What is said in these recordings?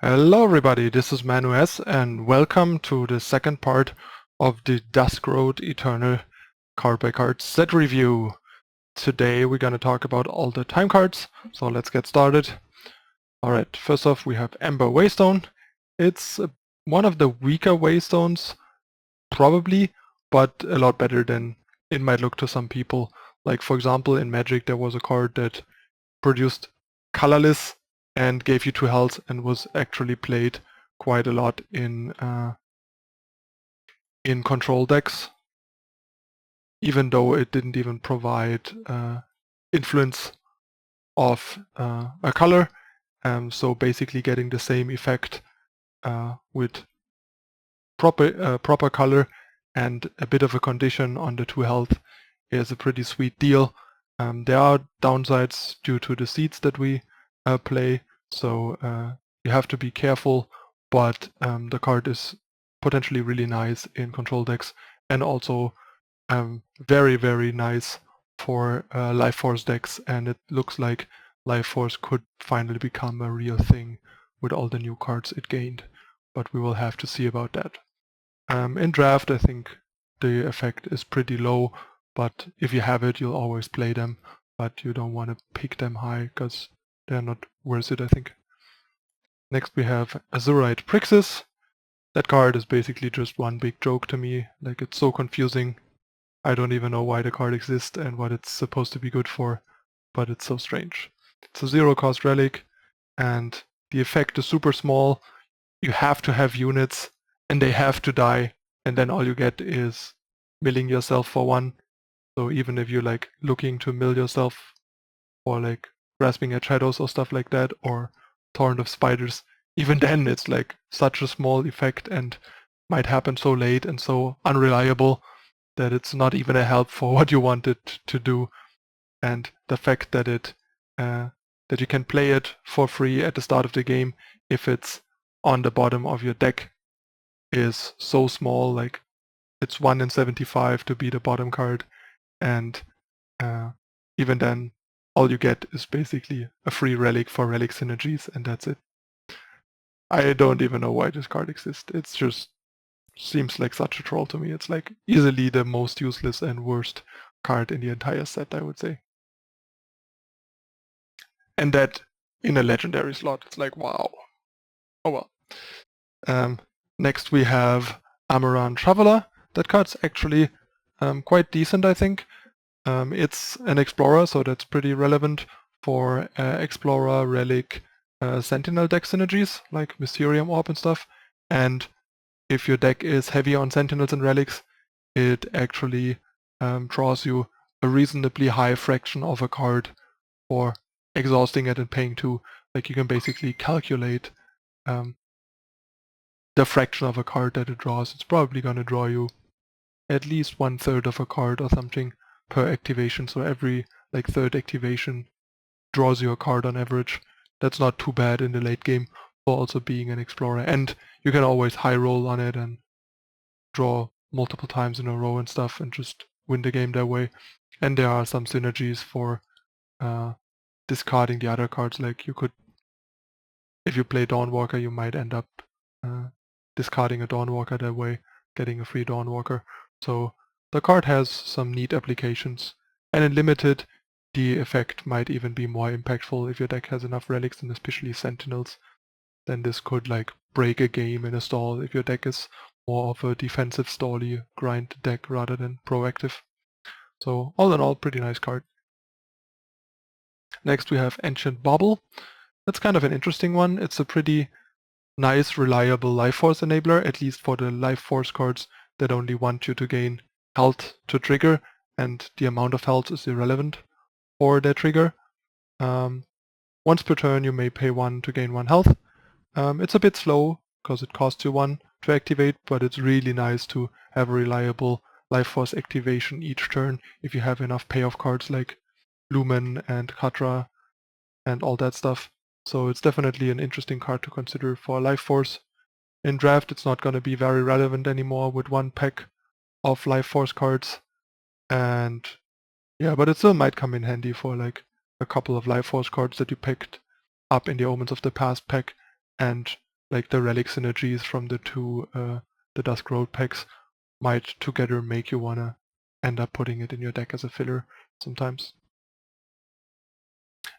Hello everybody, this is Manu S and welcome to the second part of the Dusk Road Eternal card by card set review. Today we're going to talk about all the time cards, so let's get started. Alright, first off we have Ember Waystone. It's one of the weaker Waystones, probably, but a lot better than it might look to some people. Like for example in Magic there was a card that produced colorless and gave you 2 health and was actually played quite a lot in control decks, even though it didn't even provide influence of a color. So basically getting the same effect with proper color and a bit of a condition on the 2 health is a pretty sweet deal. There are downsides due to the seeds that we play, so you have to be careful, but the card is potentially really nice in control decks and also very, very nice for Life Force decks, and it looks like Life Force could finally become a real thing with all the new cards it gained, but we will have to see about that. In draft I think the effect is pretty low, but if you have it you'll always play them, but you don't want to pick them high because they're not worth it, I think. Next we have Azurite Prixist. That card is basically just one big joke to me. Like, it's so confusing. I don't even know why the card exists and what it's supposed to be good for, but it's so strange. It's a 0-cost relic and the effect is super small. You have to have units and they have to die, and then all you get is milling yourself for 1. So even if you're like looking to mill yourself or like Grasping at Shadows or stuff like that, or Torrent of Spiders, even then it's like such a small effect and might happen so late and so unreliable that it's not even a help for what you want it to do. And the fact that that you can play it for free at the start of the game if it's on the bottom of your deck is so small. Like, it's 1 in 75 to be the bottom card, and even then all you get is basically a free relic for relic synergies, and that's it. I don't even know why this card exists. It's just seems like such a troll to me. It's like easily the most useless and worst card in the entire set, I would say. And that in a legendary slot, it's like, wow. Oh well. Next we have Ametran Traveler. That card's actually quite decent, I think. It's an Explorer, so that's pretty relevant for Explorer, Relic, Sentinel deck synergies, like Mysterium Orb and stuff. And if your deck is heavy on Sentinels and Relics, it actually draws you a reasonably high fraction of a card for exhausting it and paying 2. Like, you can basically calculate the fraction of a card that it draws. It's probably going to draw you at least 1/3 of a card or something per activation, so every like 3rd activation draws you a card on average. That's not too bad in the late game for also being an Explorer, and you can always high roll on it and draw multiple times in a row and stuff and just win the game that way. And there are some synergies for discarding the other cards. Like, you could, if you play Dawnwalker, you might end up discarding a Dawnwalker that way, getting a free Dawnwalker. So the card has some neat applications, and in Limited the effect might even be more impactful if your deck has enough relics, and especially Sentinels. Then this could like break a game in a stall if your deck is more of a defensive stally grind deck rather than proactive. So all in all, pretty nice card. Next we have Ancient Wubble. That's kind of an interesting one. It's a pretty nice, reliable Life Force enabler, at least for the Life Force cards that only want you to gain health to trigger, and the amount of health is irrelevant for their trigger. Once per turn you may pay 1 to gain 1 health. It's a bit slow because it costs you 1 to activate, but it's really nice to have a reliable Life Force activation each turn if you have enough payoff cards like Lumen and Katra and all that stuff. So it's definitely an interesting card to consider for Life Force. In draft it's not going to be very relevant anymore with 1 pack of Life Force cards, and yeah, but it still might come in handy for like a couple of Life Force cards that you picked up in the Omens of the Past pack, and like the Relic synergies from the two the Dusk Road packs might together make you wanna end up putting it in your deck as a filler sometimes.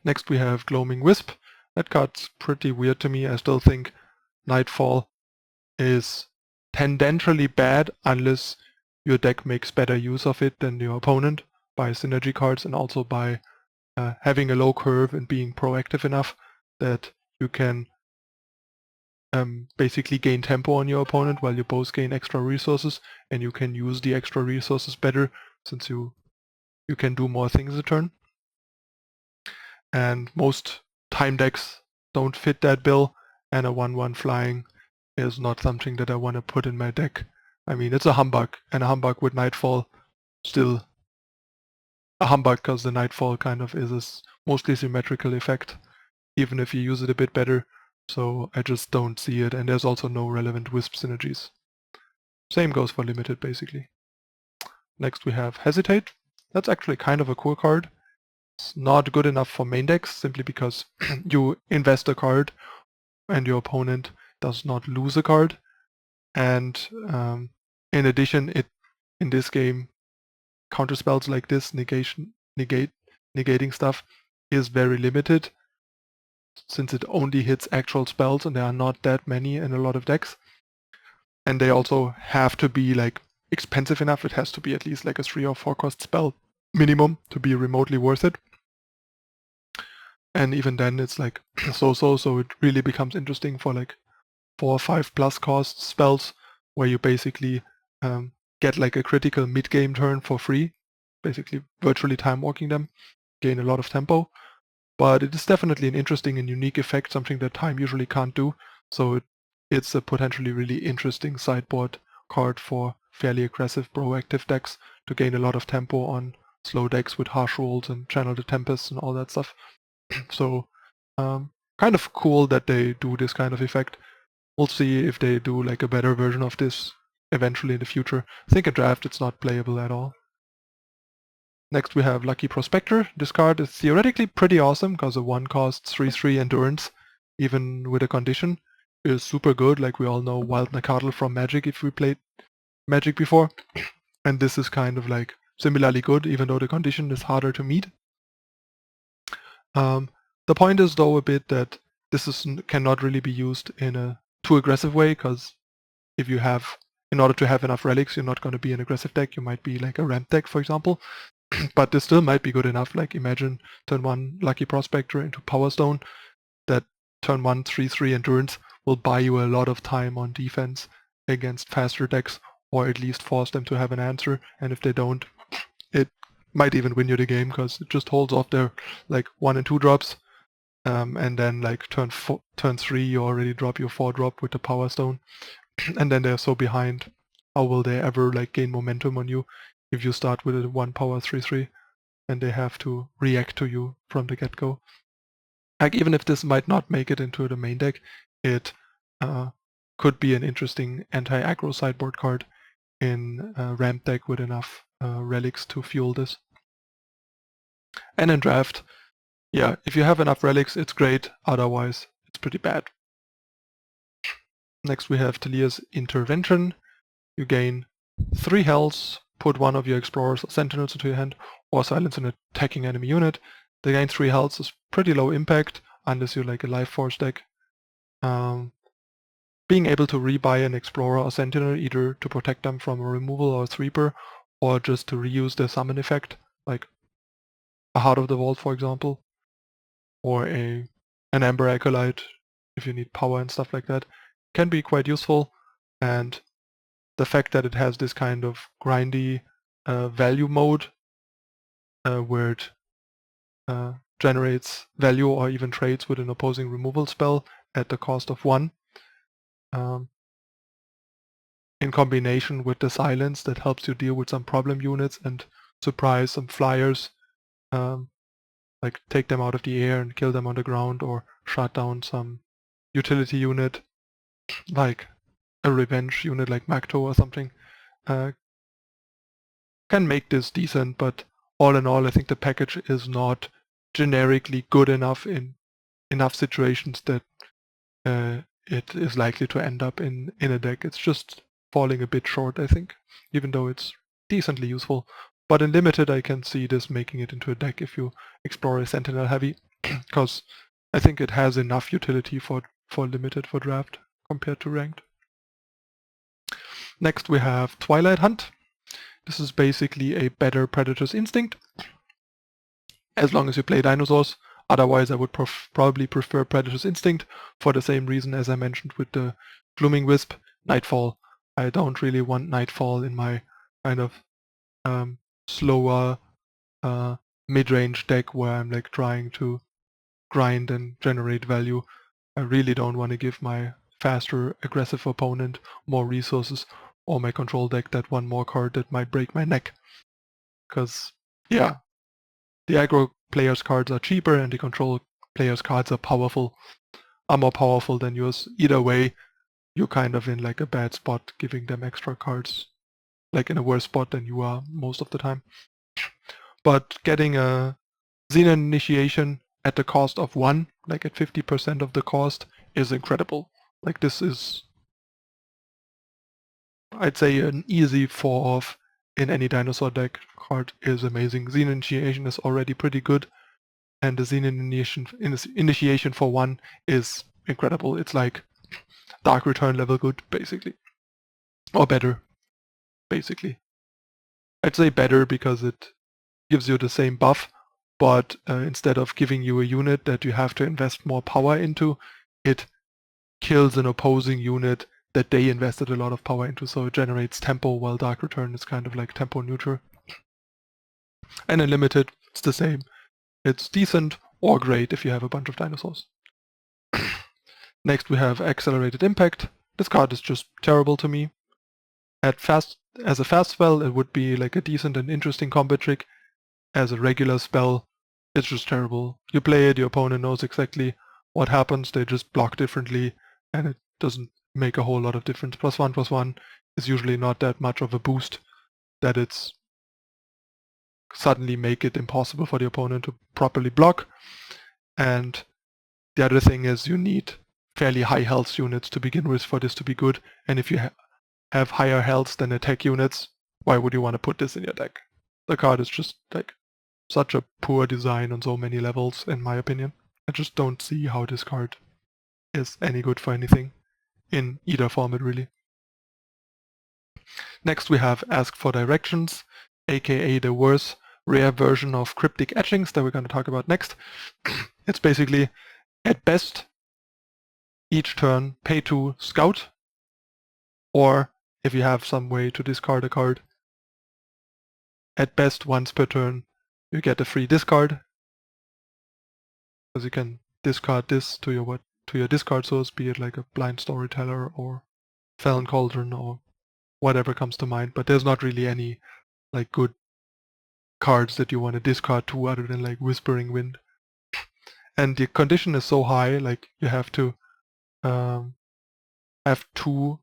Next we have Gloaming Wisp. That card's pretty weird to me. I still think Nightfall is tendentially bad unless your deck makes better use of it than your opponent by synergy cards and also by having a low curve and being proactive enough that you can basically gain tempo on your opponent while you both gain extra resources, and you can use the extra resources better since you can do more things a turn. And most time decks don't fit that bill, and a 1/1 flying is not something that I want to put in my deck. I mean, it's a humbug, and a humbug with Nightfall still a humbug because the Nightfall kind of is a mostly symmetrical effect, even if you use it a bit better. So I just don't see it, and there's also no relevant Wisp synergies. Same goes for limited, basically. Next we have Hesitate. That's actually kind of a cool card. It's not good enough for main decks, simply because you invest a card and your opponent does not lose a card. And in addition, it in this game, counterspells like this, negating stuff, is very limited, since it only hits actual spells, and there are not that many in a lot of decks. And they also have to be like expensive enough. It has to be at least like a 3 or 4 cost spell minimum to be remotely worth it. And even then it's like so it really becomes interesting for like 4 or 5 plus cost spells where you basically get like a critical mid-game turn for free, basically virtually time walking them, gain a lot of tempo. But it is definitely an interesting and unique effect, something that time usually can't do. So it's a potentially really interesting sideboard card for fairly aggressive proactive decks to gain a lot of tempo on slow decks with harsh rolls and Channel the Tempest and all that stuff. So kind of cool that they do this kind of effect. We'll see if they do like a better version of this eventually in the future. I think in draft it's not playable at all. Next we have Lucky Prospector. This card is theoretically pretty awesome because a 1 costs 3/3 endurance, even with a condition, is super good. Like we all know Wild Nacatl from Magic if we played Magic before. And this is kind of like similarly good, even though the condition is harder to meet. The point is though a bit that this cannot really be used in a too aggressive way, because if you have, in order to have enough relics, you're not going to be an aggressive deck. You might be like a ramp deck, for example. But this still might be good enough. Like imagine turn 1 Lucky Prospector into Power Stone. That turn 1 3/3 endurance will buy you a lot of time on defense against faster decks, or at least force them to have an answer. And if they don't, it might even win you the game because it just holds off their like 1 and 2 drops. And then like turn 3 you already drop your 4 drop with the Power Stone. And then they're so behind. How will they ever like gain momentum on you if you start with a 1 power 3/3 and they have to react to you from the get-go? Like even if this might not make it into the main deck, it could be an interesting anti-aggro sideboard card in a ramp deck with enough relics to fuel this. And in draft, yeah, if you have enough relics, it's great. Otherwise, it's pretty bad. Next we have Talia's Intervention. You gain 3 health, put 1 of your explorers or sentinels into your hand, or silence an attacking enemy unit. They gain 3 health is pretty low impact, unless you're like a Life Force deck. Being able to rebuy an explorer or sentinel, either to protect them from a removal or a sweeper, or just to reuse the summon effect, like a Heart of the Vault for example, or an Amber Acolyte if you need power and stuff like that, can be quite useful. And the fact that it has this kind of grindy value mode where it generates value or even trades with an opposing removal spell at the cost of 1, in combination with the silence that helps you deal with some problem units and surprise some flyers, like take them out of the air and kill them on the ground, or shut down some utility unit like a revenge unit like Magto or something, can make this decent. But all in all, I think the package is not generically good enough in enough situations that it is likely to end up in a deck. It's just falling a bit short, I think, even though it's decently useful. But in Limited, I can see this making it into a deck if you explore a Sentinel heavy, because I think it has enough utility for Limited for draft compared to Ranked. Next we have Twilight Hunt. This is basically a better Predator's Instinct, as long as you play dinosaurs. Otherwise, I would probably prefer Predator's Instinct for the same reason as I mentioned with the Gloaming Wisp, Nightfall. I don't really want Nightfall in my kind of slower mid-range deck where I'm like trying to grind and generate value. I really don't want to give my faster, aggressive opponent more resources, or my control deck that one more card that might break my neck. Because, yeah, the aggro player's cards are cheaper and the control player's cards are more powerful than yours. Either way, you're kind of in like a bad spot giving them extra cards, like in a worse spot than you are most of the time. But getting a Xenon Initiation at the cost of 1, like at 50% of the cost, is incredible. Like this is, I'd say, an easy 4-off in any dinosaur deck. Card is amazing. Xenon Initiation is already pretty good, and the Xenon Initiation for 1 is incredible. It's like Dark Return level good, basically. Or better, basically. I'd say better because it gives you the same buff, but instead of giving you a unit that you have to invest more power into, it kills an opposing unit that they invested a lot of power into, so it generates tempo, while Dark Return is kind of like tempo neutral. And in Limited, it's the same. It's decent or great if you have a bunch of dinosaurs. Next we have Accelerated Impact. This card is just terrible to me. As a fast spell, it would be like a decent and interesting combat trick. As a regular spell, it's just terrible. You play it, your opponent knows exactly what happens, they just block differently, and it doesn't make a whole lot of difference. +1/+1 is usually not that much of a boost that it's suddenly make it impossible for the opponent to properly block. And the other thing is you need fairly high health units to begin with for this to be good, and if you have higher health than attack units, why would you want to put this in your deck? The card is just like such a poor design on so many levels, in my opinion. I just don't see how this card is any good for anything in either format, really. Next we have Ask for Directions, aka the worse rare version of Cryptic Etchings that we're going to talk about next. It's basically, at best, each turn pay 2 Scout, or if you have some way to discard a card, at best once per turn you get a free discard, because you can discard this to your discard source, be it like a Blind Storyteller or Felon Cauldron or whatever comes to mind, but there's not really any like good cards that you want to discard to other than like Whispering Wind. And the condition is so high, like you have to have 2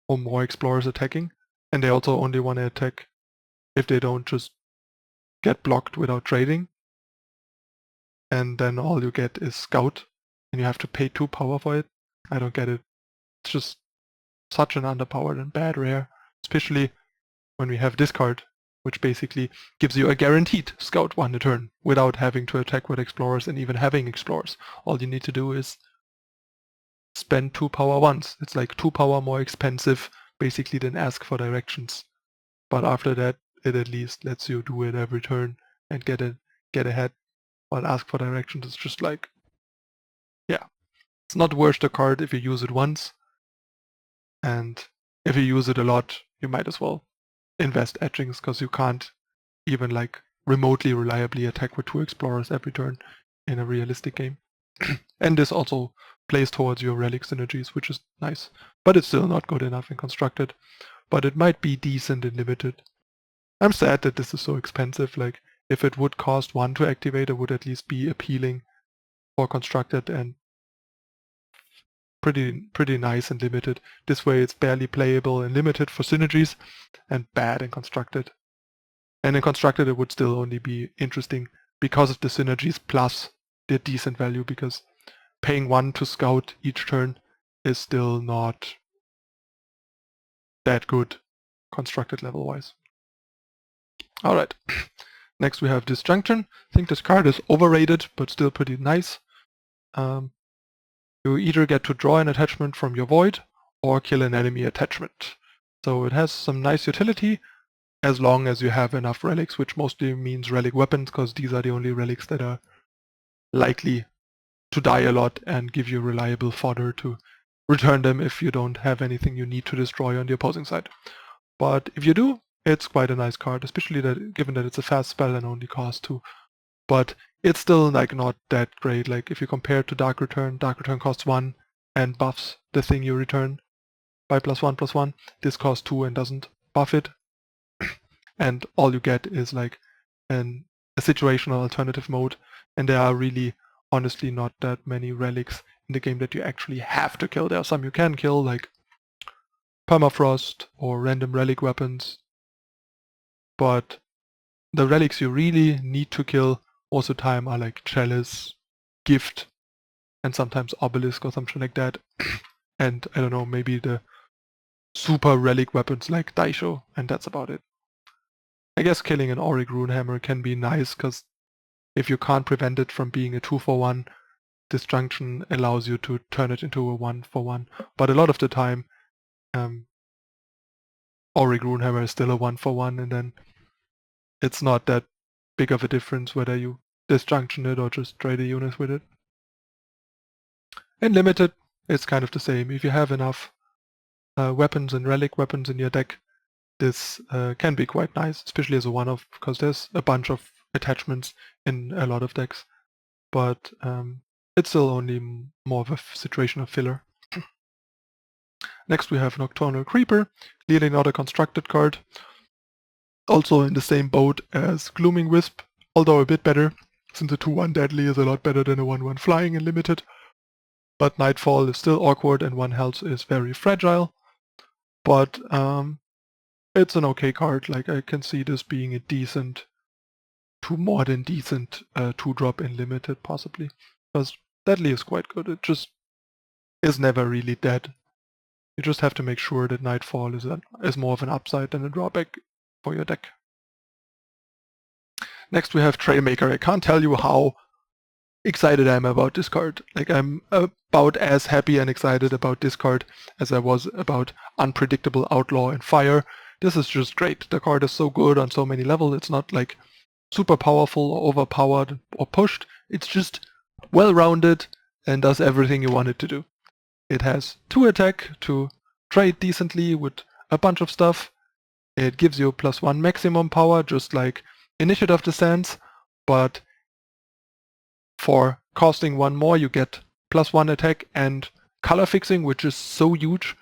or more explorers attacking, and they also only want to attack if they don't just get blocked without trading. And then all you get is Scout, and you have to pay 2 power for it. I don't get it. It's just such an underpowered and bad rare, especially when we have this card, which basically gives you a guaranteed Scout 1 a turn without having to attack with explorers and even having explorers. All you need to do is spend 2 power once. It's like 2 power more expensive basically than Ask for Directions. But after that, it at least lets you do it every turn and get ahead. While Ask for Directions is just like, yeah, it's not worth the card if you use it once, and if you use it a lot, you might as well invest etchings, because you can't even like remotely reliably attack with 2 explorers every turn in a realistic game. And this also plays towards your relic synergies, which is nice, but it's still not good enough in Constructed, but it might be decent in Limited. I'm sad that this is so expensive. Like, if it would cost 1 to activate, it would at least be appealing for Constructed and pretty nice in Limited. This way it's barely playable in Limited for synergies and bad in Constructed. And in Constructed it would still only be interesting because of the synergies plus the decent value, because paying 1 to Scout each turn is still not that good constructed level-wise. Alright, next we have Disjunction. I think this card is overrated, but still pretty nice. You either get to draw an attachment from your void, or kill an enemy attachment. So it has some nice utility, as long as you have enough relics, which mostly means relic weapons, because these are the only relics that are likely to die a lot and give you reliable fodder to return them if you don't have anything you need to destroy on the opposing side. But if you do, it's quite a nice card, especially that given that it's a fast spell and only costs 2. But it's still like not that great. Like if you compare it to Dark Return costs 1 and buffs the thing you return by +1/+1. This costs 2 and doesn't buff it. And all you get is like a situational alternative mode, and there are really honestly not that many relics in the game that you actually have to kill. There are some you can kill, like Permafrost or random relic weapons, but the relics you really need to kill most of the time are like Chalice, Gift, and sometimes Obelisk or something like that. And I don't know, maybe the super relic weapons like Daisho, and that's about it. I guess killing an Auric Runehammer can be nice, because if you can't prevent it from being a 2-for-1, Disjunction allows you to turn it into a 1-for-1. But a lot of the time, Auric Runehammer is still a 1-for-1, and then it's not that big of a difference whether you Disjunction it or just trade a unit with it. In Limited, it's kind of the same. If you have enough weapons and relic weapons in your deck, this can be quite nice, especially as a one-off, because there's a bunch of attachments in a lot of decks. But it's still only more of a situational filler. Next we have Nocturnal Creeper, clearly not a constructed card. Also in the same boat as Gloaming Wisp, although a bit better, since the 2-1 deadly is a lot better than a 1-1 flying in Limited. But Nightfall is still awkward and 1 health is very fragile. But it's an okay card. Like, I can see this being a decent to more than decent 2-drop in Limited, possibly. Because deadly is quite good. It just is never really dead. You just have to make sure that Nightfall is more of an upside than a drawback for your deck. Next we have Trailmaker. I can't tell you how excited I am about this card. Like, I'm about as happy and excited about this card as I was about Unpredictable Outlaw and Fire. This is just great. The card is so good on so many levels. It's not like super powerful or overpowered or pushed. It's just well-rounded and does everything you want it to do. It has 2 attack to trade decently with a bunch of stuff. It gives you +1 maximum power, just like Initiative Descents, but for costing 1 more you get +1 attack and color fixing, which is so huge.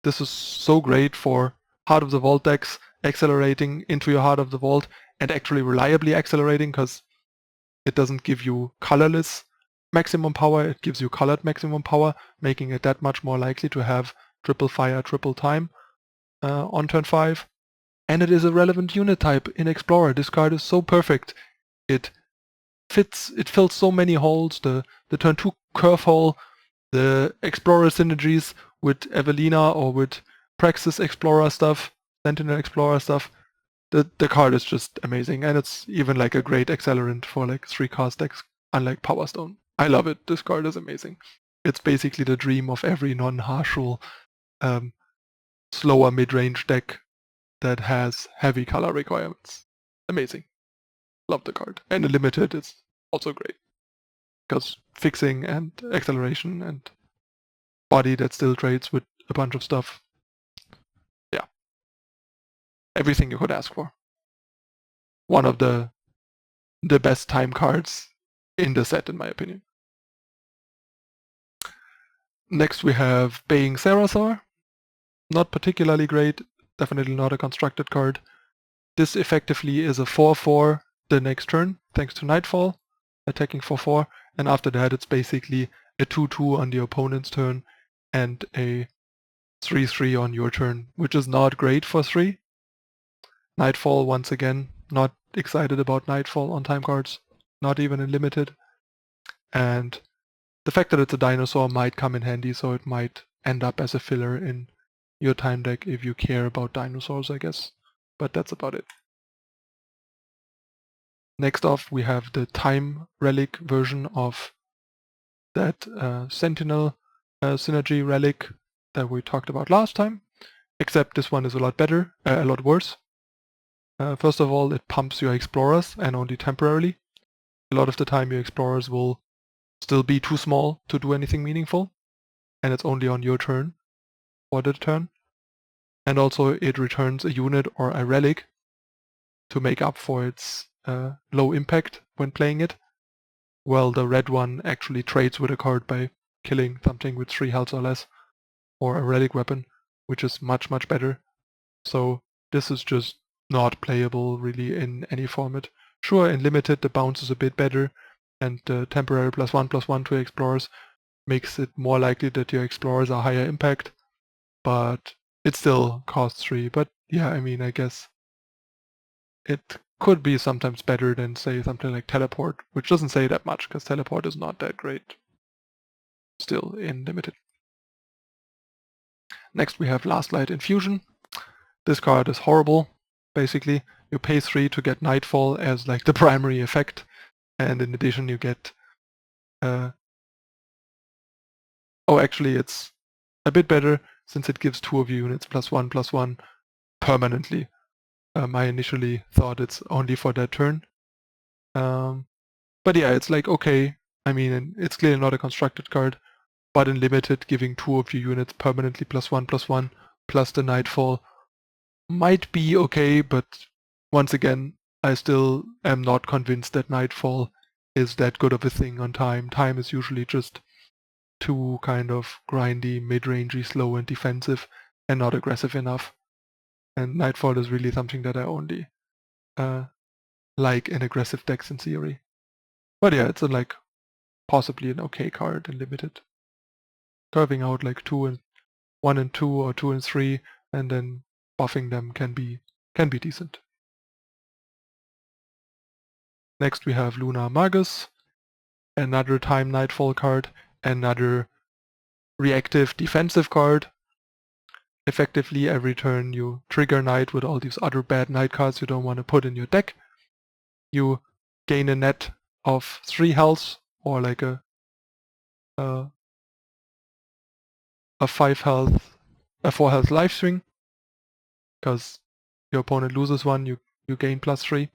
This is so great for Heart of the Vault decks, accelerating into your Heart of the Vault and actually reliably accelerating, because it doesn't give you colorless maximum power, it gives you colored maximum power, making it that much more likely to have triple fire, triple time on turn 5. And it is a relevant unit type in Explorer. This card is so perfect. It fills so many holes. The turn 2 curve hole, the Explorer synergies with Evelina or with Praxis Explorer stuff, Sentinel Explorer stuff. The card is just amazing, and it's even like a great accelerant for like 3-cast decks, unlike Power Stone. I love it. This card is amazing. It's basically the dream of every non-harsh rule slower mid-range deck that has heavy color requirements. Amazing. Love the card. And in Limited, it's also great, because fixing and acceleration and body that still trades with a bunch of stuff. Yeah. Everything you could ask for. One of the best time cards in the set, in my opinion. Next we have Baying Sarasaur. Not particularly great, definitely not a constructed card. This effectively is a 4/4 the next turn, thanks to Nightfall, attacking for 4, and after that it's basically a 2/2 on the opponent's turn and a 3/3 on your turn, which is not great for 3. Nightfall, once again, not excited about Nightfall on time cards, not even in Limited. And the fact that it's a dinosaur might come in handy, so it might end up as a filler in your time deck if you care about dinosaurs, I guess. But that's about it. Next off, we have the Time Relic version of that Sentinel synergy relic that we talked about last time, except this one is a lot better, a lot worse. First of all, it pumps your explorers, and only temporarily. A lot of the time your explorers will still be too small to do anything meaningful, and it's only on your turn for the turn. And also it returns a unit or a relic to make up for its low impact when playing it, while the red one actually trades with a card by killing something with 3 health or less, or a relic weapon, which is much, much better. So this is just not playable really in any format. Sure, in Limited the bounce is a bit better, and the temporary +1/+1 to explorers makes it more likely that your explorers are higher impact, but it still costs 3. But yeah, I mean, I guess it could be sometimes better than, say, something like Teleport, which doesn't say that much, because Teleport is not that great still in Limited. Next we have Last Light Infusion. This card is horrible, basically. You pay 3 to get Nightfall as like the primary effect, and in addition you get... oh, actually it's a bit better, since it gives 2 of your units +1/+1 permanently. I initially thought it's only for that turn. But yeah, it's like, okay, I mean, it's clearly not a constructed card, but in Limited, giving 2 of your units permanently +1/+1 plus the Nightfall might be okay, but once again, I still am not convinced that Nightfall is that good of a thing on Time. Time is usually just too kind of grindy, mid-rangey, slow and defensive, and not aggressive enough. And Nightfall is really something that I only like in aggressive decks in theory. But yeah, it's like possibly an okay card in Limited. Curving out like 1 and 2 or 2 and 3, and then buffing them can be decent. Next we have Lunar Magus, another Time Nightfall card, another reactive defensive card. Effectively every turn you trigger Night with all these other bad Night cards you don't want to put in your deck. You gain a net of 3 health, or like a 5 health, a 4 health life swing, because your opponent loses 1, you gain +3.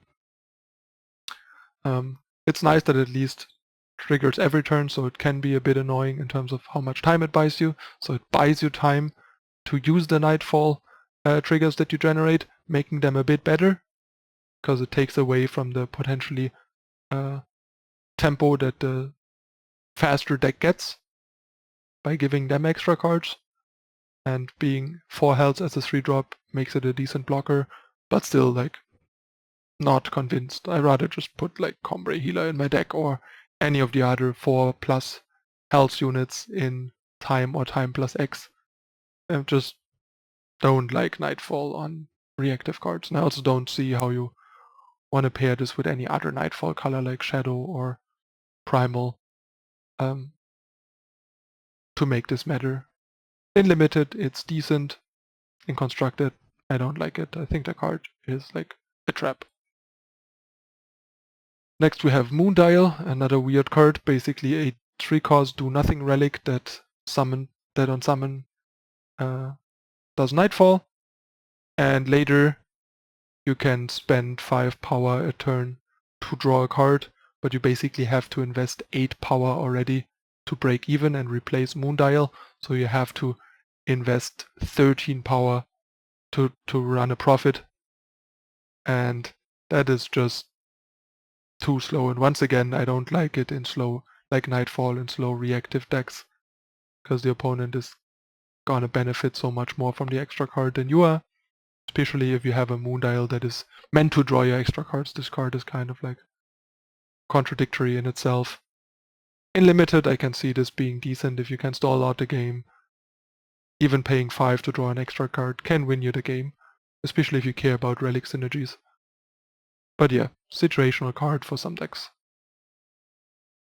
It's nice that at least triggers every turn, so it can be a bit annoying in terms of how much time it buys you. So it buys you time to use the Nightfall triggers that you generate, making them a bit better, because it takes away from the potentially tempo that the faster deck gets by giving them extra cards. And being 4 health as a 3-drop makes it a decent blocker, but still like not convinced. I'd rather just put like Combre Healer in my deck, or any of the other 4+ health units in Time or Time plus X. I just don't like Nightfall on reactive cards. And I also don't see how you want to pair this with any other Nightfall color like Shadow or Primal to make this matter. In Limited, it's decent. In Constructed, I don't like it. I think the card is like a trap. Next we have Moondial, another weird card, basically a 3-cost do-nothing relic that on summon does Nightfall, and later you can spend 5 power a turn to draw a card, but you basically have to invest 8 power already to break even and replace Moondial, so you have to invest 13 power to run a profit, and that is just too slow. And once again, I don't like it in slow, like Nightfall in slow reactive decks, because the opponent is gonna benefit so much more from the extra card than you are, especially if you have a Moondial that is meant to draw your extra cards. This card is kind of like contradictory in itself. In Limited, I can see this being decent if you can stall out the game. Even paying 5 to draw an extra card can win you the game, especially if you care about relic synergies. But yeah, situational card for some decks.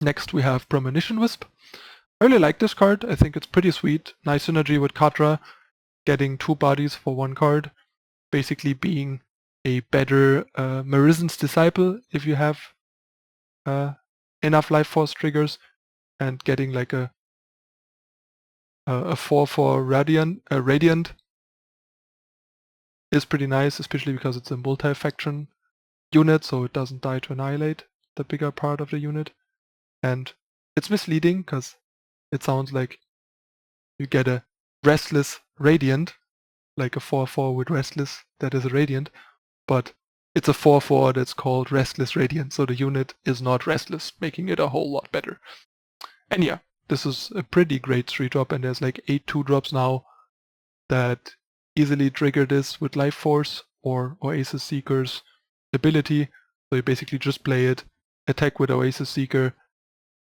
Next we have Premonitions Whisp. I really like this card. I think it's pretty sweet. Nice synergy with Katra, getting 2 bodies for 1 card. Basically being a better Marizen's Disciple if you have enough Life Force triggers, and getting like a 4/4 Radiant is pretty nice, especially because it's a multi-faction unit, so it doesn't die to Annihilate the bigger part of the unit. And it's misleading because it sounds like you get a Restless Radiant, like a 4/4 with Restless that is a Radiant, but it's a 4/4 that's called Restless Radiant, so the unit is not restless, making it a whole lot better. And yeah, this is a pretty great 3-drop, and there's like 8 2-drops now that easily trigger this with Life Force or Oasis Seeker's ability. So you basically just play it, attack with Oasis Seeker,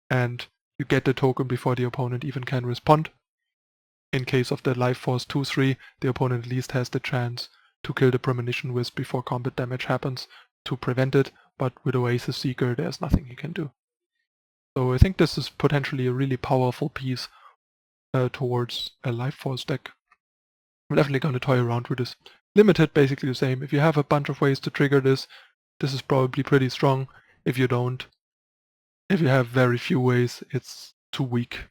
and you get the token before the opponent even can respond. In case of the Life Force 2/3, the opponent at least has the chance to kill the Premonitions Wisp before combat damage happens to prevent it, but with Oasis Seeker there's nothing he can do. So I think this is potentially a really powerful piece towards a Life Force deck. I'm definitely going to toy around with this. Limited, basically the same. If you have a bunch of ways to trigger this, this is probably pretty strong. If you don't, if you have very few ways, it's too weak.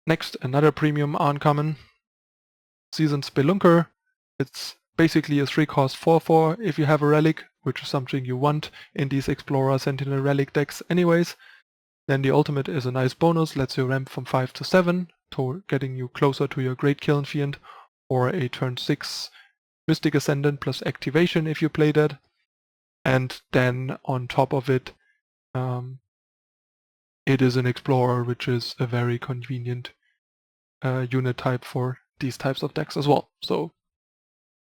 Next, another premium uncommon, Seasoned Spelunker. It's basically a 3-cost 4/4 if you have a Relic, which is something you want in these Explorer Sentinel Relic decks anyways. Then the ultimate is a nice bonus, lets you ramp from 5 to 7, to getting you closer to your Great Kiln Fiend, or a turn 6 Mystic Ascendant plus activation if you play that. And then on top of it, it is an Explorer, which is a very convenient unit type for these types of decks as well. So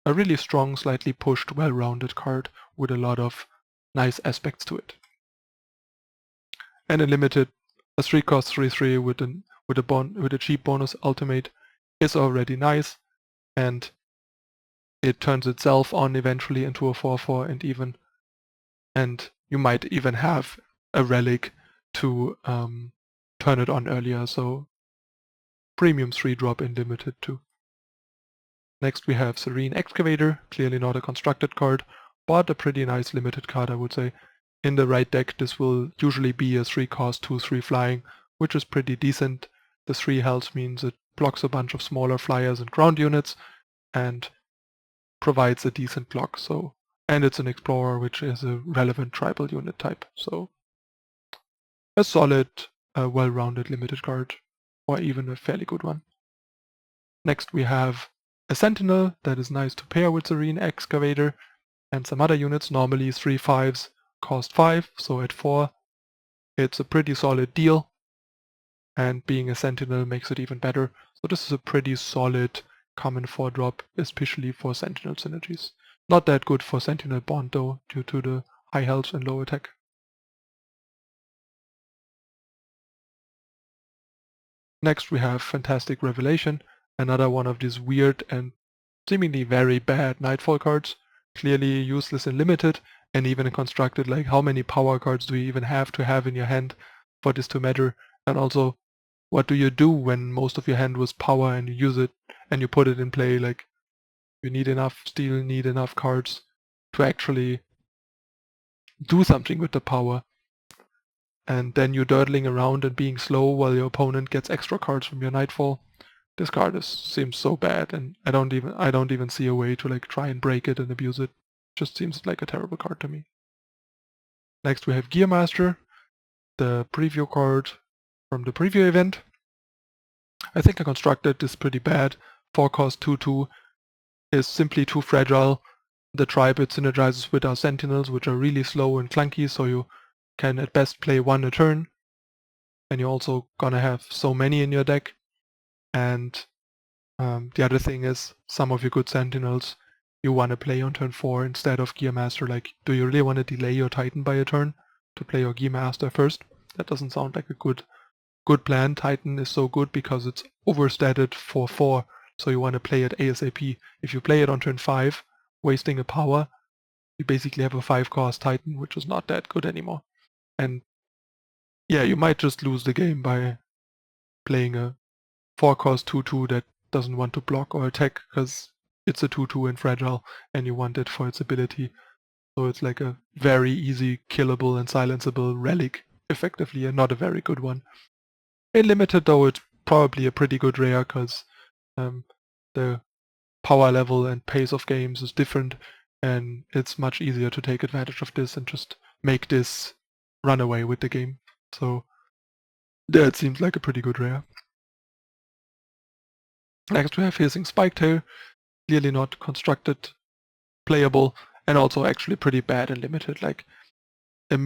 a really strong, slightly pushed, well-rounded card with a lot of nice aspects to it. And a limited, a 3-cost 3/3 with a cheap bonus ultimate is already nice, and it turns itself on eventually into a 4/4, and you might even have a Relic to turn it on earlier, so premium 3-drop in limited too. Next we have Serene Excavator, clearly not a constructed card, but a pretty nice limited card I would say. In the right deck this will usually be a 3-cost 2/3 flying, which is pretty decent. The 3 health means it blocks a bunch of smaller flyers and ground units, and provides a decent block, so, and it's an Explorer, which is a relevant tribal unit type, so a solid, well-rounded limited card, or even a fairly good one. Next we have a Sentinel that is nice to pair with Serene Excavator and some other units, normally 3/5s cost 5, so at 4 it's a pretty solid deal, and being a Sentinel makes it even better. So this is a pretty solid common 4-drop, especially for Sentinel synergies. Not that good for Sentinel Bond though, due to the high health and low attack. Next we have Fantastic Revelation, another one of these weird and seemingly very bad Nightfall cards, clearly useless in limited, and even constructed, like how many power cards do you even have to have in your hand for this to matter, and also what do you do when most of your hand was power and you use it and you put it in play, like you still need enough cards to actually do something with the power. And then you're dawdling around and being slow while your opponent gets extra cards from your Nightfall. This card seems so bad, and I don't even see a way to like try and break it and abuse it. Just seems like a terrible card to me. Next we have Gearmaster, the preview card from the preview event. I think I constructed this pretty bad. 4-cost 2/2 is simply too fragile. The tribe it synergizes with our Sentinels, which are really slow and clunky, so you can at best play 1 a turn, and you're also gonna have so many in your deck. And the other thing is, some of your good Sentinels you want to play on turn 4 instead of Gearmaster. Like, do you really want to delay your Titan by a turn to play your Gearmaster first? That doesn't sound like a good plan. Titan is so good because it's overstated for 4, so you want to play it ASAP. If you play it on turn 5, wasting a power, you basically have a 5-cost Titan, which is not that good anymore. And yeah, you might just lose the game by playing a 4-cost 2/2 that doesn't want to block or attack because it's a 2/2 and fragile and you want it for its ability. So it's like a very easy killable and silenceable relic, effectively, and not a very good one. In limited though, it's probably a pretty good rare because the power level and pace of games is different, and it's much easier to take advantage of this and just make this run away with the game. So that seems like a pretty good rare. Next we have Hissing Spiketail, clearly not constructed, playable, and also actually pretty bad and limited, like a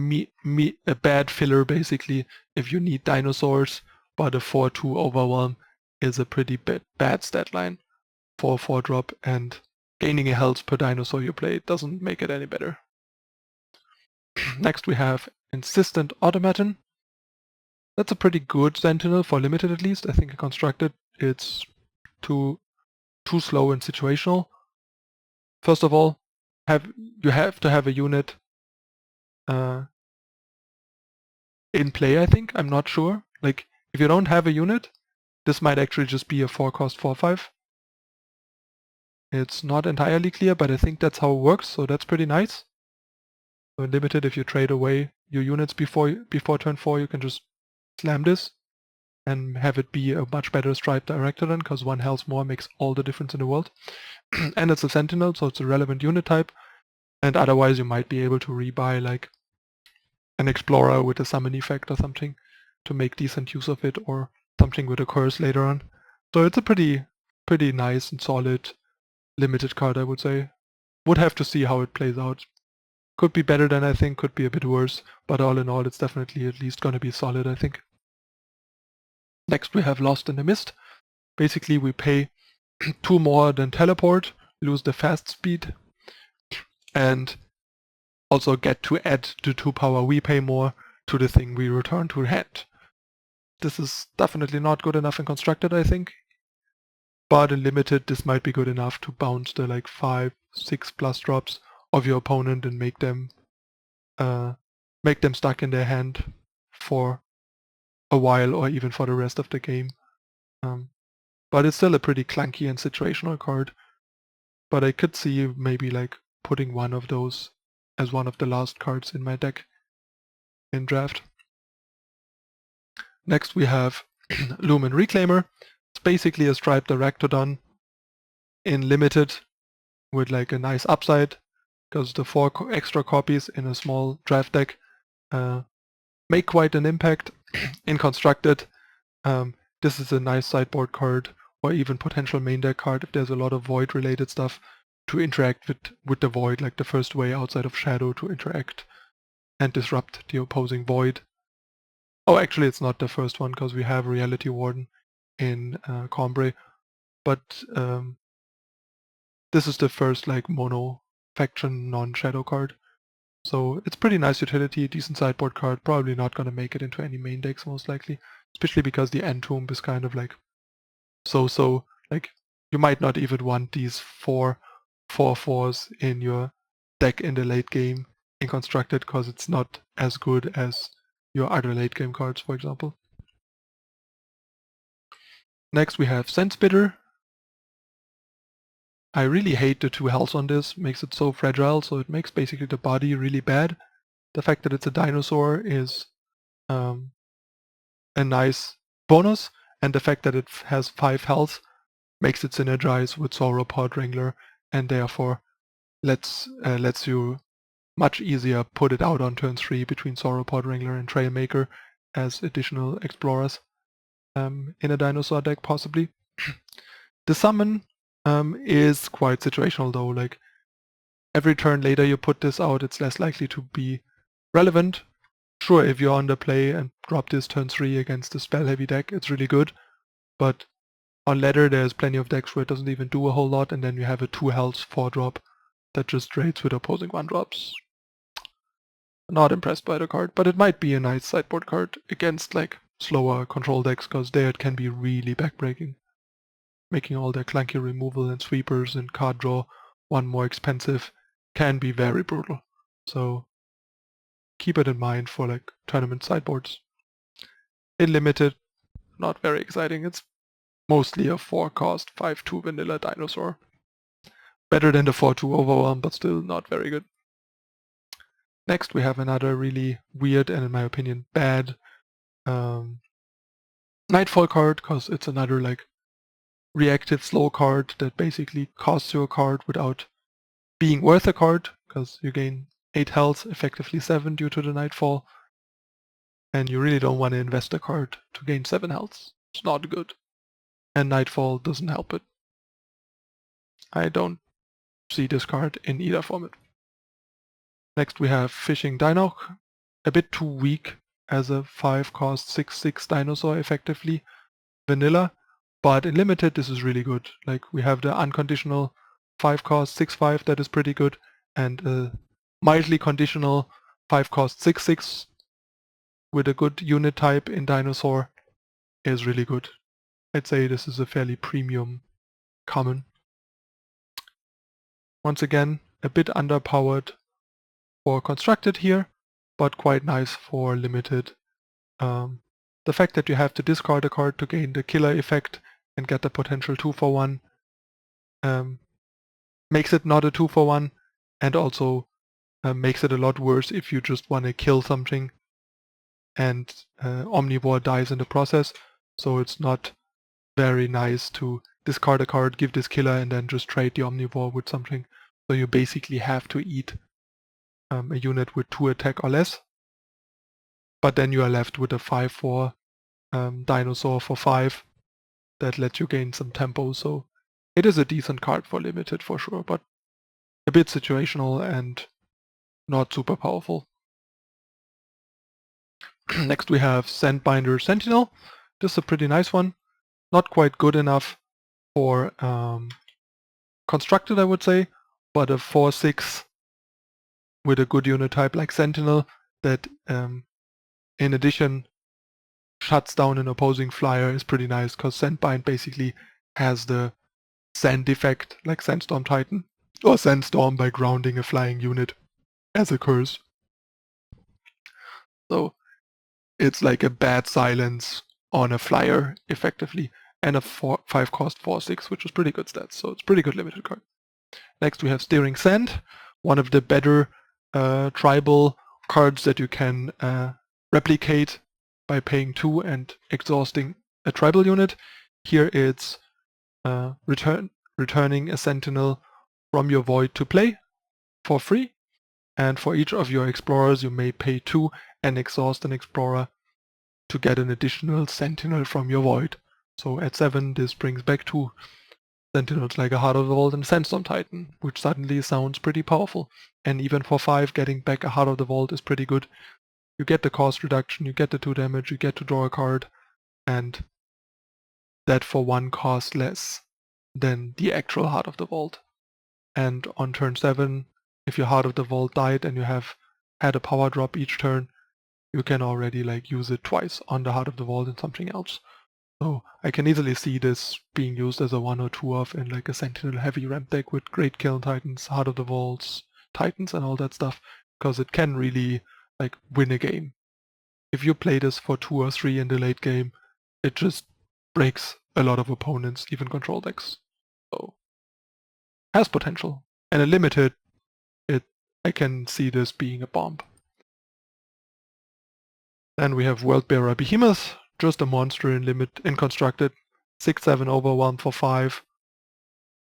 bad filler basically if you need dinosaurs, but a 4/2 overwhelm is a pretty bad stat line for a 4-drop, and gaining a health per dinosaur you play doesn't make it any better. Next we have Insistent Automaton. That's a pretty good Sentinel for limited at least. I think I constructed it's too slow and situational. First of all, you have to have a unit in play, I think. I'm not sure. Like, if you don't have a unit, this might actually just be a 4-cost 4/5. It's not entirely clear, but I think that's how it works, so that's pretty nice. So in limited, if you trade away your units before turn 4, you can just slam this and have it be a much better Stripe Director then, because 1 health more makes all the difference in the world. And it's a Sentinel, so it's a relevant unit type. And otherwise you might be able to rebuy like an Explorer with a summon effect or something to make decent use of it, or something with a curse later on. So it's a pretty nice and solid limited card, I would say. Would have to see how it plays out. Could be better than I think, could be a bit worse, but all in all it's definitely at least gonna be solid, I think. Next we have Lost in the Mist. Basically we pay 2 more than teleport, lose the fast speed, and also get to add the 2 power we pay more to the thing we return to hand. This is definitely not good enough in constructed, I think. But in limited this might be good enough to bounce the like 5, 6 plus drops of your opponent and make them stuck in their hand for a while or even for the rest of the game. But it's still a pretty clunky and situational card. But I could see maybe like putting one of those as one of the last cards in my deck in draft. Next we have Lumen Reclaimer. It's basically a striped Arachnodon in limited with like a nice upside, because the 4 extra copies in a small draft deck make quite an impact. In constructed, this is a nice sideboard card, or even potential main deck card if there's a lot of void related stuff to interact with the void, like the first way outside of Shadow to interact and disrupt the opposing void. Oh, actually it's not the first one, because we have Reality Warden in Combre, but this is the first like mono faction non-shadow card. So it's pretty nice utility, decent sideboard card, probably not gonna make it into any main decks most likely, especially because the Entomb is kind of like so, like you might not even want these 4/4s in your deck in the late game in constructed, because it's not as good as your other late game cards, for example. Next we have Sandbinder. I really hate the 2 health on this, makes it so fragile, so it makes basically the body really bad. The fact that it's a dinosaur is a nice bonus, and the fact that it has 5 health makes it synergize with Sauropod Wrangler, and therefore lets you much easier put it out on turn 3 between Sauropod Wrangler and Trailmaker as additional explorers in a dinosaur deck possibly. The summon is quite situational though, like every turn later you put this out, it's less likely to be relevant. Sure, if you're on the play and drop this turn 3 against a spell heavy deck, it's really good, but on ladder there's plenty of decks where it doesn't even do a whole lot, and then you have a 2 health 4-drop that just trades with opposing 1-drops. Not impressed by the card, but it might be a nice sideboard card against like slower control decks, because there it can be really backbreaking, making all their clunky removal and sweepers and card draw 1 more expensive can be very brutal. So keep it in mind for like tournament sideboards. In limited, not very exciting. It's mostly a 4-cost 5/2 vanilla dinosaur. Better than the 4/2 overwhelm, but still not very good. Next we have another really weird and in my opinion bad Nightfall card, because it's another like reactive slow card that basically costs you a card without being worth a card, because you gain 8 health, effectively 7 due to the Nightfall, and you really don't want to invest a card to gain 7 health. It's not good. And Nightfall doesn't help it. I don't see this card in either format. Next we have Fishing Dinoc, a bit too weak as a 5-cost 6/6 dinosaur effectively, vanilla, but in limited this is really good. Like we have the unconditional 5-cost 6/5 that is pretty good, and a mildly conditional 5-cost 6/6 with a good unit type in dinosaur is really good. I'd say this is a fairly premium common. Once again, a bit underpowered for constructed here, but quite nice for limited. The fact that you have to discard a card to gain the killer effect and get the potential 2-for-1 makes it not a 2-for-1, and also makes it a lot worse if you just want to kill something and Omnivore dies in the process. So it's not very nice to discard a card, give this killer, and then just trade the Omnivore with something. So you basically have to eat a unit with 2 attack or less. But then you are left with a 5/4 dinosaur for 5 that lets you gain some tempo. So it is a decent card for limited for sure, but a bit situational and not super powerful. Next we have Sandbinder Sentinel. This is a pretty nice one. Not quite good enough for constructed, I would say, but a 4/6 with a good unit type like Sentinel that in addition shuts down an opposing flyer is pretty nice, because Sandbind basically has the sand effect like Sandstorm Titan, or Sandstorm by grounding a flying unit as a curse. So it's like a bad silence on a flyer effectively, and a 5-cost 4/6, which is pretty good stats, so it's pretty good limited card. Next we have Steering Sand, one of the better tribal cards that you can replicate by paying 2 and exhausting a tribal unit. Here it's returning a Sentinel from your void to play for free, and for each of your explorers you may pay 2 and exhaust an explorer to get an additional Sentinel from your void. So at 7 this brings back 2 Sentinels like a Heart of the Vault and Sandstorm Titan, which suddenly sounds pretty powerful. And even for 5 getting back a Heart of the Vault is pretty good. You get the cost reduction, you get the 2 damage, you get to draw a card, and that for 1 cost less than the actual Heart of the Vault. And on turn 7, if your Heart of the Vault died and you have had a power drop each turn, you can already like use it twice on the Heart of the Vault and something else. So I can easily see this being used as a 1 or 2 off in like a Sentinel heavy ramp deck with Great Kiln Titans, Heart of the Vaults, Titans and all that stuff, because it can really like win a game. If you play this for 2 or 3 in the late game, it just breaks a lot of opponents, even control decks. So has potential. And a limited, I can see this being a bomb. Then we have Worldbearer Behemoth, just a monster in constructed, 6/7 overwhelm for 5,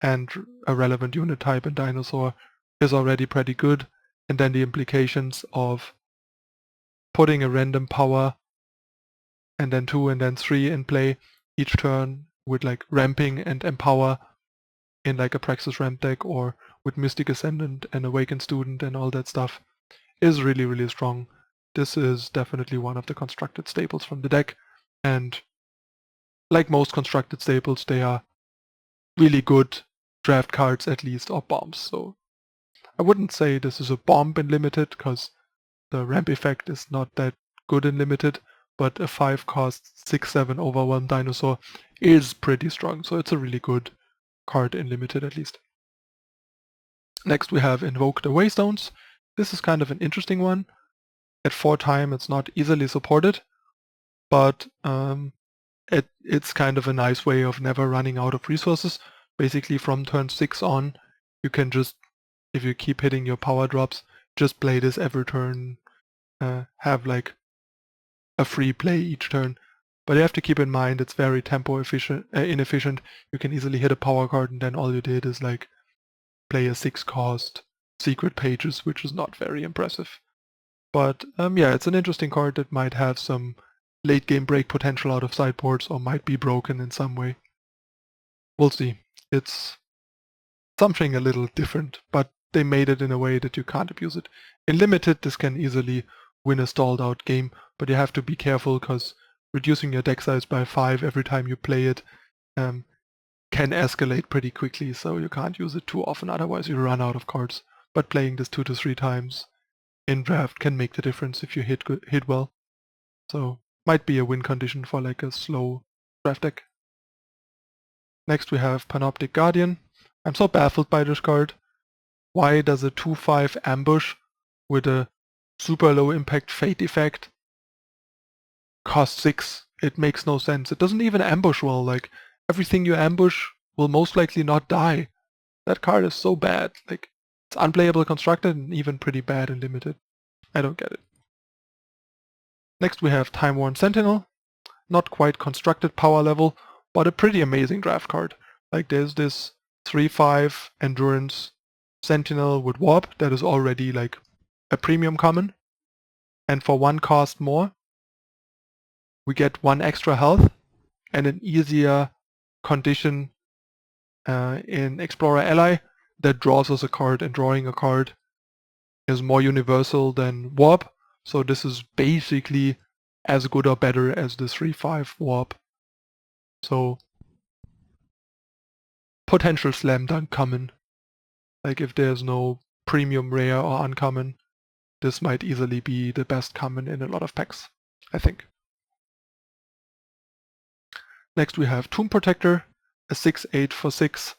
and a relevant unit type in dinosaur is already pretty good. And then the implications of putting a random power and then 2 and then 3 in play each turn with like ramping and empower in like a Praxis ramp deck, or with Mystic Ascendant and Awakened Student and all that stuff is really, really strong. This is definitely one of the constructed staples from the deck, and like most constructed staples, they are really good draft cards at least, or bombs. So I wouldn't say this is a bomb in limited, because the ramp effect is not that good in limited, but a 5-cost 6/7 overwhelm dinosaur is pretty strong, so it's a really good card in limited at least. Next we have Invoke the Waystones. This is kind of an interesting one. At 4 time it's not easily supported, but it's kind of a nice way of never running out of resources. Basically from turn 6 on, you can just, if you keep hitting your power drops, just play this every turn, have like a free play each turn. But you have to keep in mind it's very tempo inefficient. You can easily hit a power card and then all you did is like play a 6 cost Secret Pages, which is not very impressive. But yeah, it's an interesting card that might have some late game break potential out of sideboards or might be broken in some way. We'll see. It's something a little different, but they made it in a way that you can't abuse it. In Limited, this can easily win a stalled out game, but you have to be careful because reducing your deck size by 5 every time you play it can escalate pretty quickly, so you can't use it too often, otherwise you run out of cards. But playing this 2 to 3 times in draft can make the difference if you hit well. So might be a win condition for like a slow draft deck. Next we have Panoptic Guardian. I'm so baffled by this card. Why does a 2/5 ambush with a super low impact fate effect cost 6? It makes no sense. It doesn't even ambush well. Like, everything you ambush will most likely not die. That card is so bad. Like, it's unplayable constructed and even pretty bad in Limited. I don't get it. Next we have Time Worn Sentinel. Not quite constructed power level, but a pretty amazing draft card. Like, there's this 3/5 Endurance Sentinel with Warp that is already like a premium common. And for 1 cost more, we get 1 extra health and an easier condition in Explorer Ally that draws us a card, and drawing a card is more universal than Warp. So this is basically as good or better as the 3/5 Warp. So potential slam dunk common. Like, if there's no premium rare or uncommon, this might easily be the best common in a lot of packs, I think. Next we have Tomb Protector. A 6/8 for 6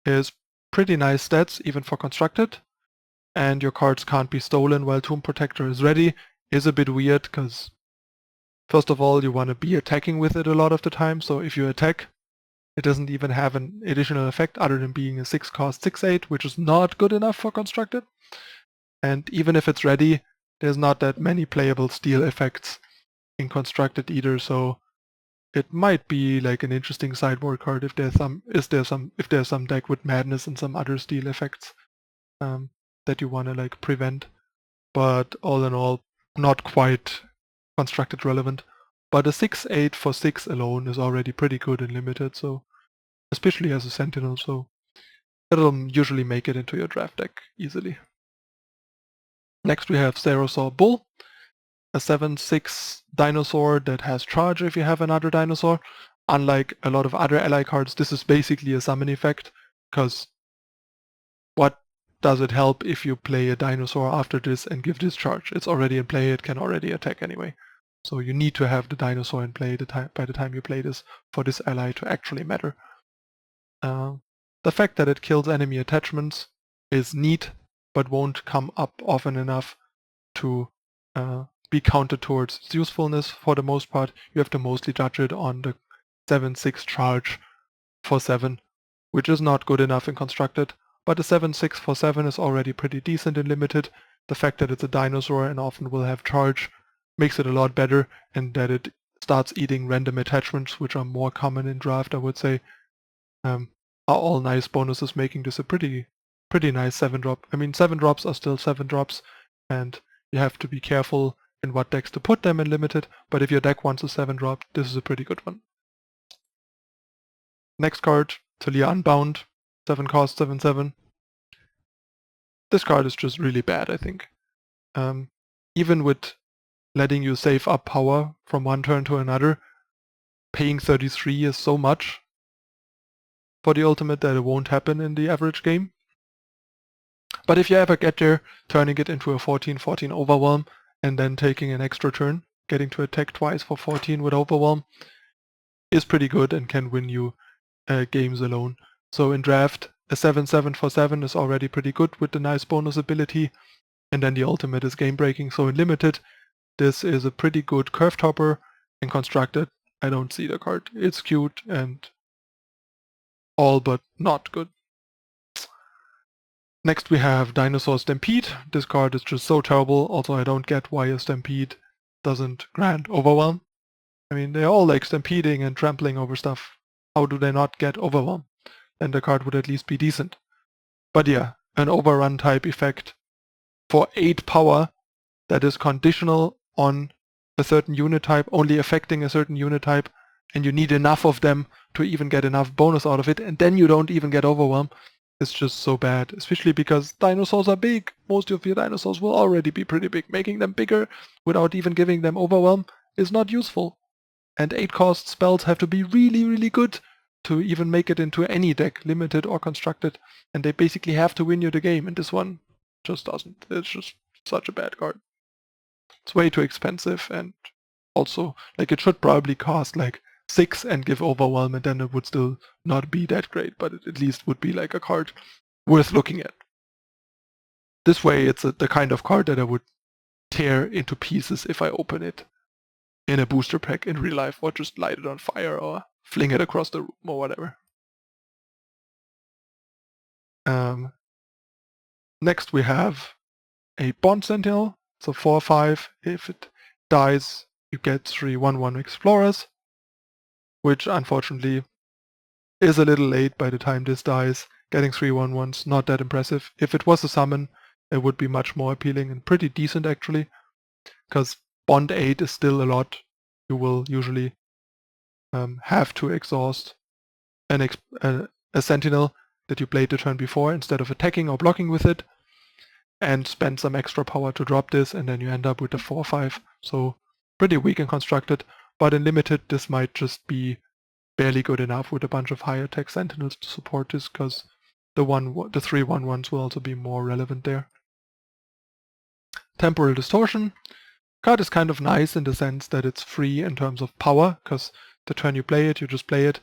is pretty nice stats, even for constructed. And your cards can't be stolen while Tomb Protector is ready. Is a bit weird, because first of all, you want to be attacking with it a lot of the time, so if you attack, it doesn't even have an additional effect other than being a 6 cost 6/8, which is not good enough for constructed. And even if it's ready, there's not that many playable steal effects in constructed either, so it might be like an interesting sideboard card if there's some deck with Madness and some other steal effects that you want to like prevent. But all in all, not quite constructed relevant. But a 6/8 for 6 alone is already pretty good in Limited, so especially as a Sentinel, so it'll usually make it into your draft deck easily. Next we have Sawbull, a 7/6 dinosaur that has charge if you have another dinosaur. Unlike a lot of other ally cards, this is basically a summon effect, because what does it help if you play a dinosaur after this and give this charge? It's already in play, it can already attack anyway. So you need to have the dinosaur in play by the time you play this for this ally to actually matter. The fact that it kills enemy attachments is neat, but won't come up often enough to be counted towards its usefulness. For the most part, you have to mostly judge it on the 7/6 charge for 7, which is not good enough in constructed, but the 7/6 for 7 is already pretty decent in Limited. The fact that it's a dinosaur and often will have charge makes it a lot better, and that it starts eating random attachments, which are more common in draft, I would say, are all nice bonuses, making this a pretty nice 7-drop. I mean, 7-drops are still 7-drops, and you have to be careful in what decks to put them in Limited, but if your deck wants a 7-drop, this is a pretty good one. Next card, Sandbinder Unbound, 7 cost, 7/7. This card is just really bad, I think. Even with letting you save up power from one turn to another, paying 33 is so much for the ultimate that it won't happen in the average game. But if you ever get there, turning it into a 14/14 Overwhelm and then taking an extra turn, getting to attack twice for 14 with Overwhelm, is pretty good and can win you games alone. So in draft, a 7/7 for 7 is already pretty good with the nice bonus ability, and then the ultimate is game breaking. So in Limited, this is a pretty good curve topper In Constructed, I don't see the card. It's cute and all but not good. Next we have Dinosaur Stampede. This card is just so terrible. Also, I don't get why a Stampede doesn't grant Overwhelm. I mean, they're all like stampeding and trampling over stuff. How do they not get Overwhelm? And the card would at least be decent. But yeah, an overrun type effect for 8 power that is conditional on a certain unit type, only affecting a certain unit type, and you need enough of them to even get enough bonus out of it, and then you don't even get Overwhelm. It's just so bad, especially because dinosaurs are big. Most of your dinosaurs will already be pretty big. Making them bigger without even giving them Overwhelm is not useful. And 8-cost spells have to be really, really good to even make it into any deck, limited or constructed. And they basically have to win you the game, and this one just doesn't. It's just such a bad card. It's way too expensive, and also, like, it should probably cost like 6 and give Overwhelm, and then it would still not be that great, but it at least would be like a card worth looking at. This way, it's the kind of card that I would tear into pieces if I open it in a booster pack in real life, or just light it on fire, or fling it across the room, or whatever. Next we have a Bond Sentinel. It's a 4/5. If it dies, you get 3 1/1 Explorers, which unfortunately is a little late by the time this dies. Getting 3 1/1's not that impressive. If it was a summon, it would be much more appealing and pretty decent actually, because Bond 8 is still a lot. You will usually have to exhaust a Sentinel that you played the turn before instead of attacking or blocking with it, and spend some extra power to drop this, and then you end up with a 4/5. So pretty weak and constructed, but in limited this might just be barely good enough with a bunch of high attack Sentinels to support this, because the 3 1/1s will also be more relevant there. Temporal Distortion. Card is kind of nice in the sense that it's free in terms of power, because the turn you play it, you just play it,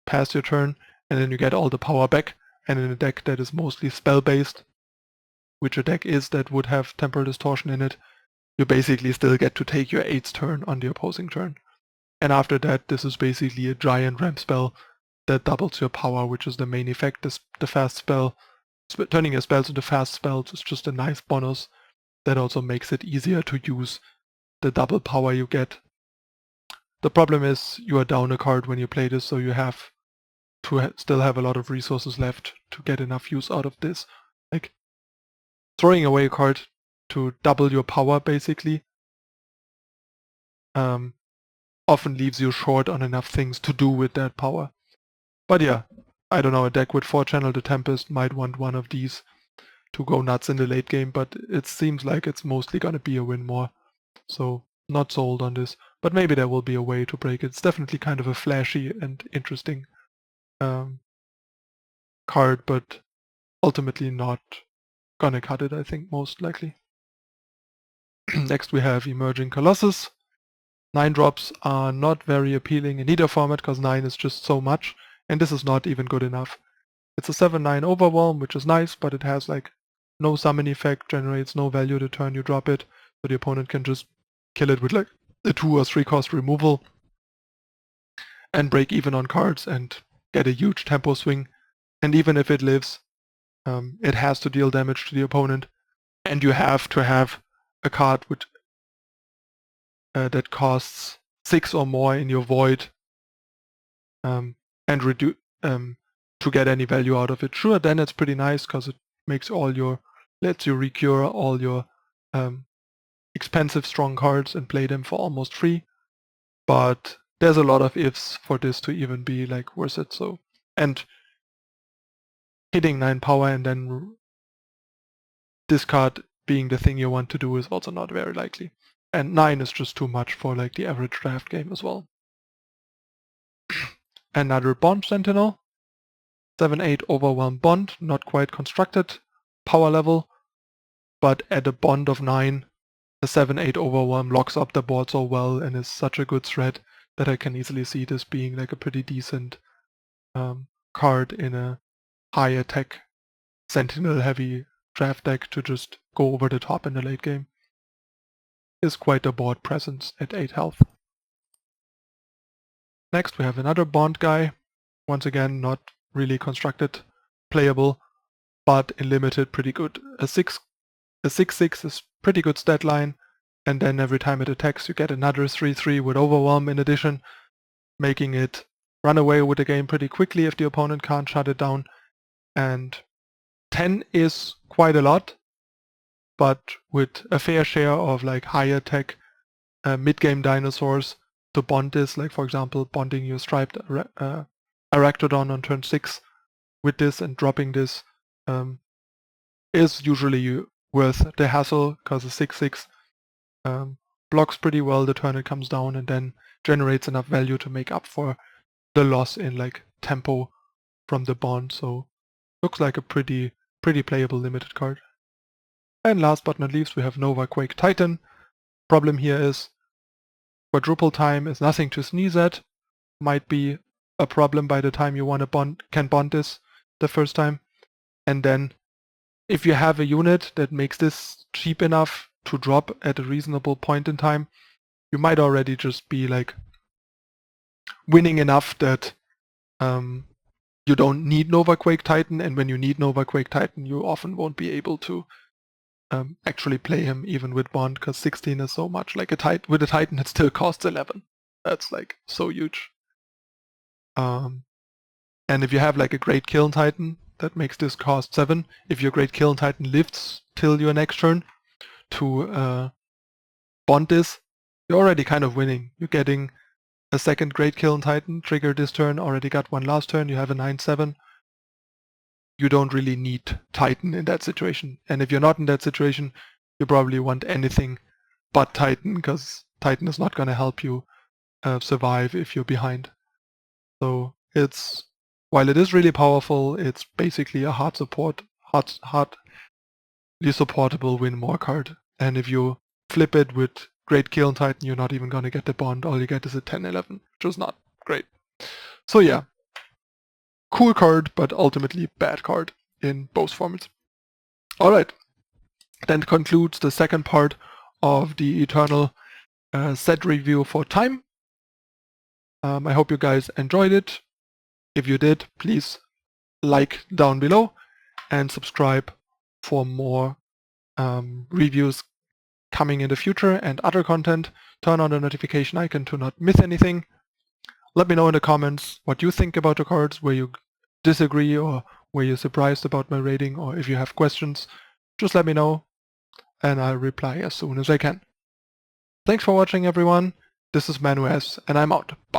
pass your turn, and then you get all the power back. And in a deck that is mostly spell-based, which a deck is that would have Temporal Distortion in it, you basically still get to take your 8th turn on the opposing turn. And after that, this is basically a giant ramp spell that doubles your power, which is the main effect. The fast spell, turning your spells into fast spells is just a nice bonus that also makes it easier to use the double power you get. The problem is you are down a card when you play this, so you have to still have a lot of resources left to get enough use out of this. Like, throwing away a card to double your power basically often leaves you short on enough things to do with that power. But yeah, I don't know, a deck with 4-channel the Tempest might want one of these to go nuts in the late game, but it seems like it's mostly gonna be a win more. So not sold on this, but maybe there will be a way to break it. It's definitely kind of a flashy and interesting card, but ultimately not gonna cut it, I think, most likely. Next we have Emerging Colossus. 9 drops are not very appealing in either format, because 9 is just so much, and this is not even good enough. It's a 7/9 Overwhelm, which is nice, but it has like no summon effect, generates no value the turn you drop it, so the opponent can just kill it with like a 2 or 3 cost removal and break even on cards and get a huge tempo swing. And even if it lives, it has to deal damage to the opponent, and you have to have a card which that costs 6 or more in your void and to get any value out of it. Sure, then it's pretty nice because it makes lets you recure all your expensive strong cards and play them for almost free. But there's a lot of ifs for this to even be like worth it. So, and hitting 9 power and then discard being the thing you want to do is also not very likely. And 9 is just too much for like the average draft game as well. Another Bond Sentinel. 7/8 Overwhelm Bond, not quite constructed power level, but at a bond of 9, a 7/8 Overwhelm locks up the board so well and is such a good threat that I can easily see this being like a pretty decent card in a high attack Sentinel heavy draft deck to just go over the top in the late game. Is quite a board presence at 8 health. Next we have another Bond guy. Once again, not really constructed playable, but in limited pretty good. A 6/6 is pretty good stat line, and then every time it attacks you get another 3/3 with Overwhelm in addition, making it run away with the game pretty quickly if the opponent can't shut it down. And 10 is quite a lot, but with a fair share of like high attack mid-game dinosaurs to bond this, like for example bonding your striped Arachnodon on turn 6 with this and dropping this is usually worth the hassle, because a 6/6 blocks pretty well the turn it comes down and then generates enough value to make up for the loss in like tempo from the bond. So looks like a pretty playable limited card. And last but not least we have Nova Quake Titan. Problem here is quadruple time is nothing to sneeze at. Might be a problem by the time you want to can bond this the first time. And then if you have a unit that makes this cheap enough to drop at a reasonable point in time, you might already just be like winning enough that you don't need Nova Quake Titan, and when you need Nova Quake Titan you often won't be able to actually play him even with bond, because 16 is so much. Like with a Titan it still costs 11. That's like so huge. And if you have like a Great Kiln Titan that makes this cost 7, if your Great Kiln Titan lives till your next turn to bond this, you're already kind of winning. You're getting a second Great Kiln Titan, trigger this turn, already got one last turn, you have a 9/7. You don't really need Titan in that situation. And if you're not in that situation, you probably want anything but Titan, because Titan is not going to help you survive if you're behind. So it's, while it is really powerful, it's basically a hardly supportable win more card. And if you flip it with Great Kiln Titan, you're not even going to get the bond. All you get is a 10/11, which is not great. So yeah, cool card, but ultimately bad card in both formats. Alright, that concludes the second part of the Eternal set review for Time. I hope you guys enjoyed it. If you did, please like down below and subscribe for more reviews coming in the future and other content. Turn on the notification icon to not miss anything. Let me know in the comments what you think about the cards, where you disagree or where you're surprised about my rating, or if you have questions, just let me know and I'll reply as soon as I can. Thanks for watching everyone. This is Manu S and I'm out. Bye.